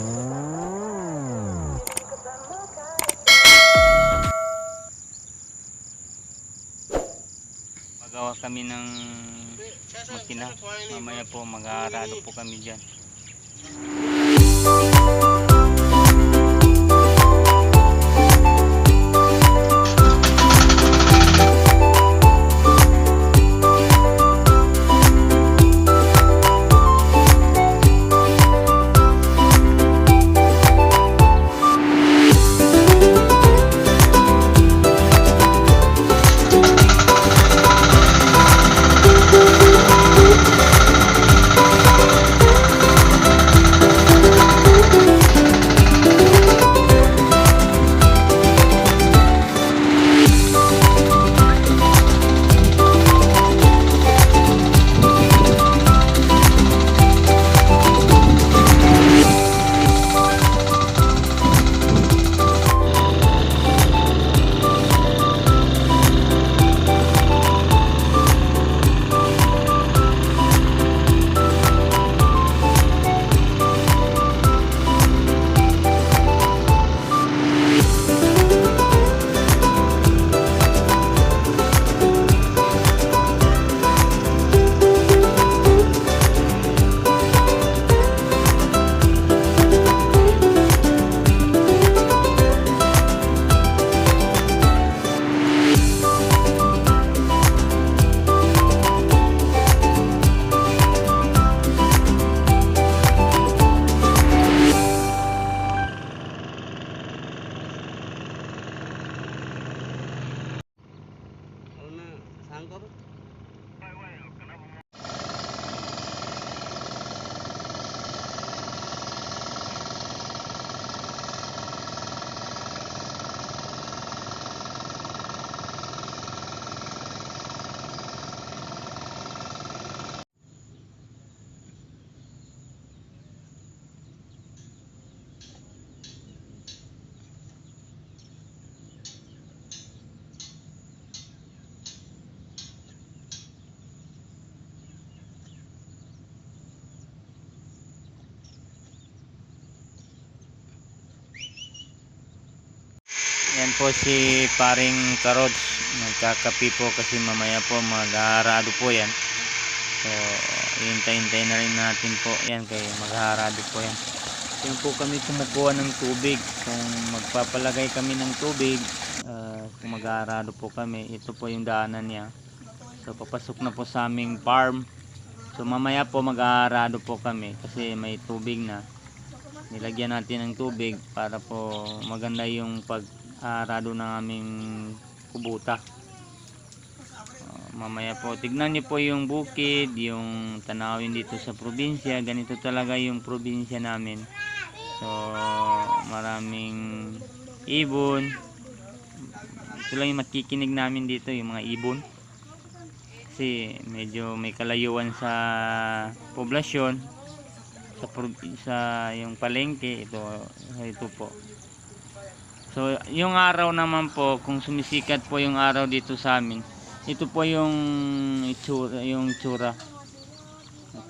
Magawa kami ng makina. Mamaya po mag-aarado po kami dyan. Yan po si paring Karods, nagkakapi po kasi mamaya po mag-aarado po yan. So hintay-hintay na rin natin po yan kaya mag-aarado po yan. Yan po kami kumukuha ng tubig. Kung magpapalagay kami ng tubig, kung mag-aarado po kami, ito po yung daanan niya. So papasok na po sa aming farm. So mamaya po mag-aarado po kami kasi may tubig na. Nilagyan natin ng tubig para po maganda yung pag-aarado ng aming kubuta. Mamaya po tignan niyo po yung bukid, yung tanawin dito sa probinsya. Ganito talaga yung probinsya namin. So maraming ibon. Ito lang yung makikinig namin dito, yung mga ibon. Kasi medyo may kalayuan sa poblasyon, sa yung palengke. Ito po. So yung araw naman po, kung sumisikat po yung araw dito sa amin, ito po yung itsura.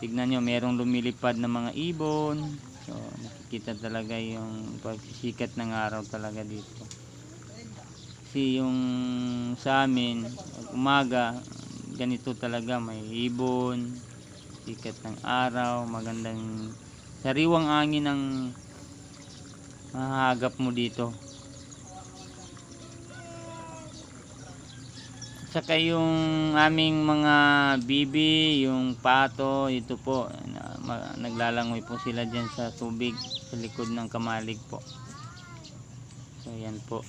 Tignan nyo, merong lumilipad na mga ibon. So nakikita talaga yung pagsisikat ng araw talaga dito. Kasi yung sa amin umaga, ganito talaga, may ibon, sikat ng araw, magandang sariwang hangin ang mahagap mo dito. Saka yung aming mga bibi, yung pato, ito po, naglalangoy po sila dyan sa tubig sa likod ng kamalig po. So yan po.